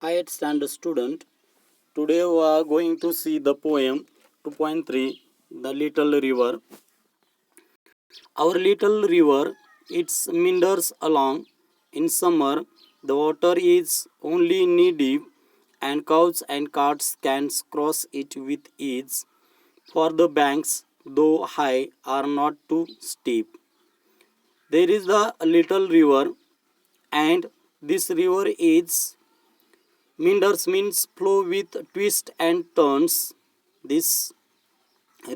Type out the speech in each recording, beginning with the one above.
Hi, it's standard student. Today we are going to see the poem 2.3 The Little River. Our little river, it meanders along. In summer, the water is only knee deep, and cows and carts can cross it with ease, for the banks, though high, are not too steep. There is the little river, and this river is meanders means flow with twists and turns. This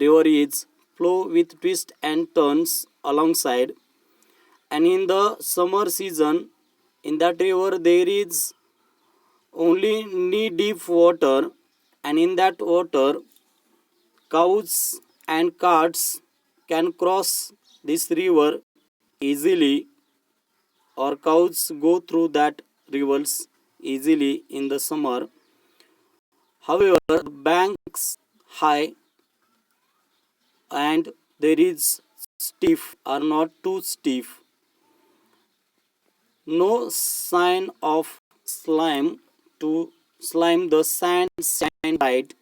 river is flow with twists and turns alongside. And in the summer season, in that river there is only knee deep water, and in that water, cows and carts can cross this river easily, or cows go through that rivers easily in the summer. However, the banks high and there is stiff are not too stiff. No sign of slime to slime the sand shine bright.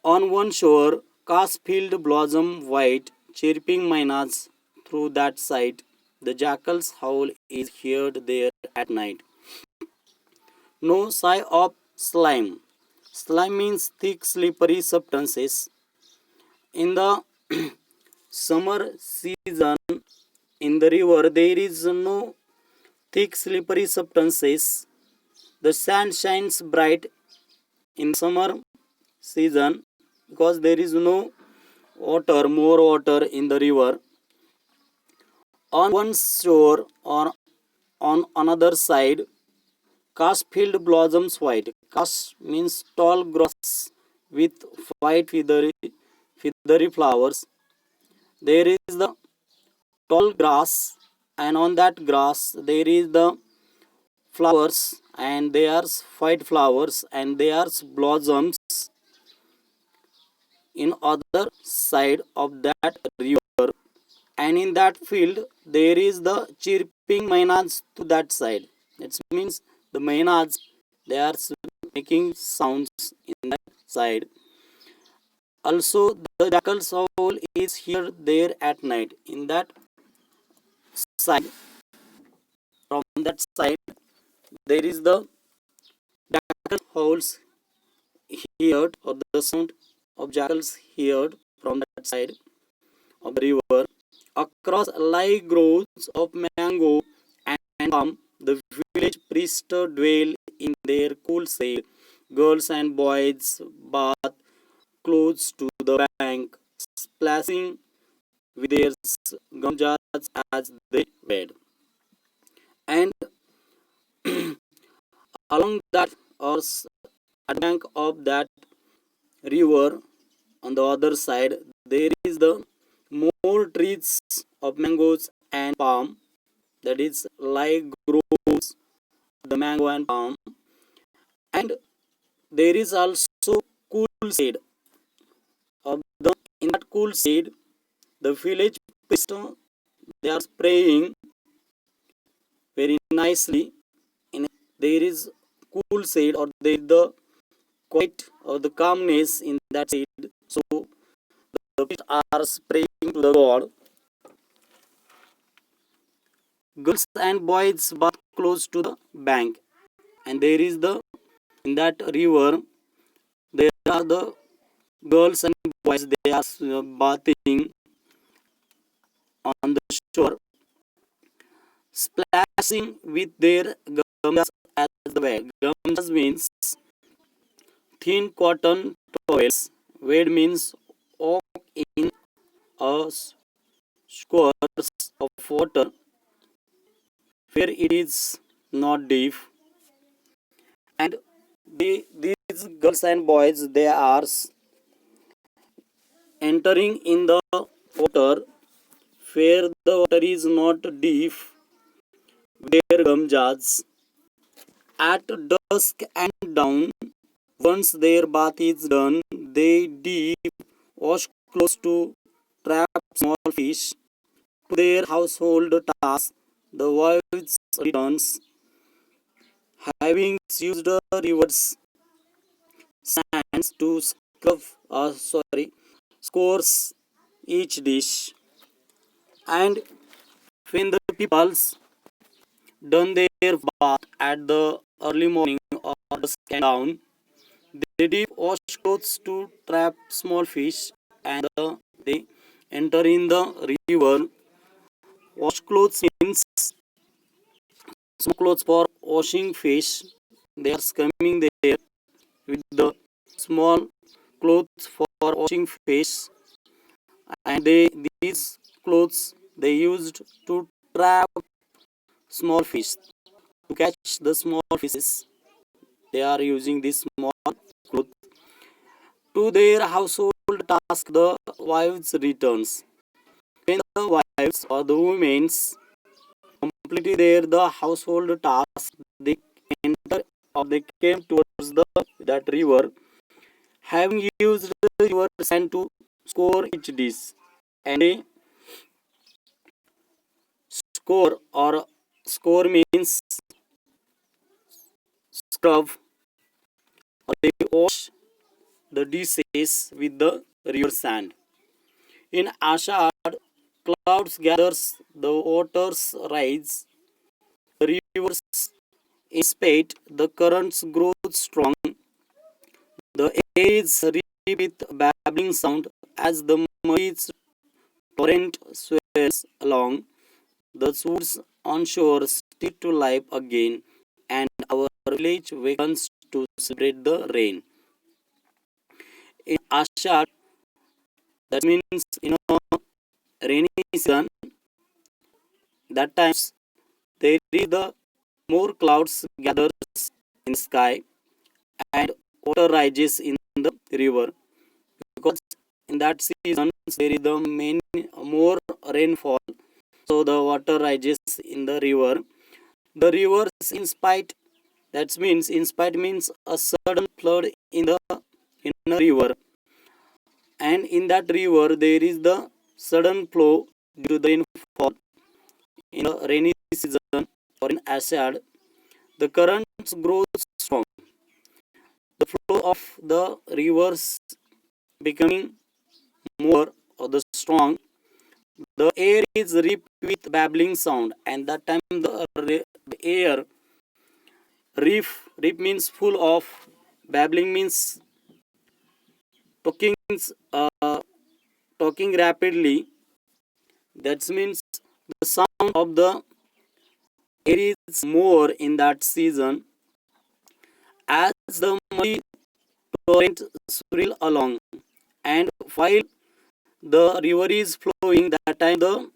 On one shore, cast-field blossom white, chirping mynas through that sight. The jackal's howl is heard there at night. No sigh of slime. Slime means thick, slippery substances. In the summer season, in the river, there is no thick, slippery substances. The sand shines bright in summer season because there is no water, more water in the river. On one shore or on another side, cast field blossoms white. Cast means tall grass with white feathery flowers. There is the tall grass, and on that grass there is the flowers, and they are white flowers, and they are blossoms in other side of that river, and in that field there is the chirping mynas to that side. It means the mynas, they are making sounds in that side. Also the jackal's howl is here there at night in that side. From that side there is the jackal howls heard, or the sound of jackals heard from that side of the river. Across lie groves of mango and palm, the village priests dwell in their cool shade. Girls and boys bathe close to the bank, splashing with their gamjas as they wade. And along that, or at the bank of that river, on the other side, there is the more trees of mangoes and palm, that is like grows the mango and palm. And there is also cool shade of the in that cool shade, the village priest, they are praying very nicely. In there is cool shade, or there is the quiet or the calmness in that shade. So the priests are praying to the god. Girls and boys bath close to the bank, and there is the in that river there are the girls and boys, they are bathing on the shore, splashing with their gums as the way. Gums means thin cotton towels. Wade means walk in a squares of water where it is not deep. And these girls and boys, they are entering in the water where the water is not deep, their gamjas. At dusk and dawn, once their bath is done, they deep wash close to trap small fish. To their household tasks, the wives returns, having used a river's sands to scores each dish. And when the people's done their bath at the early morning or the scan down, they dip wash clothes to trap small fish, and they enter in the river. Wash clothes means small clothes for washing fish. They are coming there with the small clothes for washing fish, and these clothes they used to trap small fish, to catch the small fishes. They are using this small cloth to their household task. The wives returns. When the wives or the women completed the household task, they enter or they came towards that river, having used the river sand to score each dish. And they score means scrub, or they wash the dishes with the river sand. In Ashad, clouds gathers, the waters rise, the rivers dissipate, the currents grow strong, the air is rich with babbling sound as the muddy torrent swells along. The woods on shore stick to life again, and our village wakens to celebrate the rain. In Ashad, that means in a rainy season, that times there is the more clouds gathers in the sky, and water rises in the river, because in that season there is the main more rainfall, so the water rises in the river. The rivers in spite, that means in spite means a sudden flood in a river, and in that river there is the sudden flow due to the rainfall in a rainy season or in acid. The currents grow strong. The flow of the rivers becoming more or the strong. The air is rich with babbling sound, and that time the air rip means full of, babbling means talking, uh, talking rapidly. That means the sound of the air is more in that season as the muddy torrent swirl along, and while the river is flowing, that time the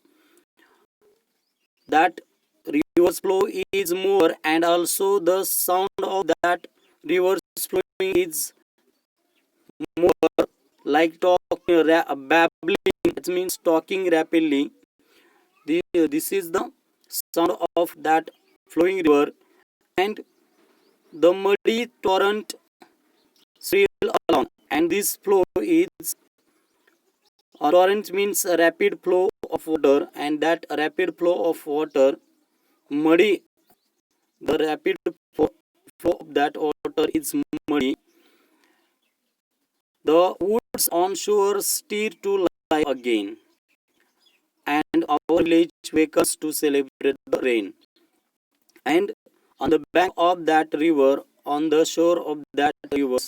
that river's flow is more, and also the sound of that river's flowing is more, like talking babbling. That means talking rapidly. This is the sound of that flowing river, and the muddy torrent swirl along, and this flow is, torrent means a rapid flow of water, and that rapid flow of water, muddy, the rapid flow of that water is muddy. The woods on shore stir to life again, and our village wakes to celebrate the rain. And on the bank of that river, on the shore of that river,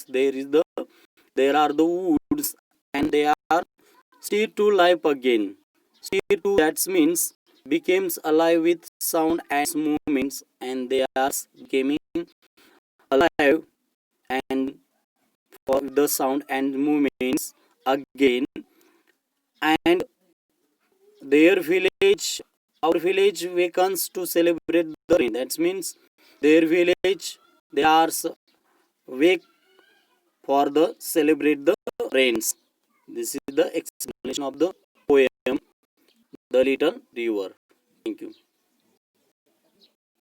there are the woods, and they are stir to life again. Stir to, that means becomes alive with sound and movements, and they are becoming alive and for the sound and movements again. And their village, our village wakens to celebrate the rain. That means their village, they are wake for the celebrate the rains. This is the explanation of the poem The Little River. Thank you.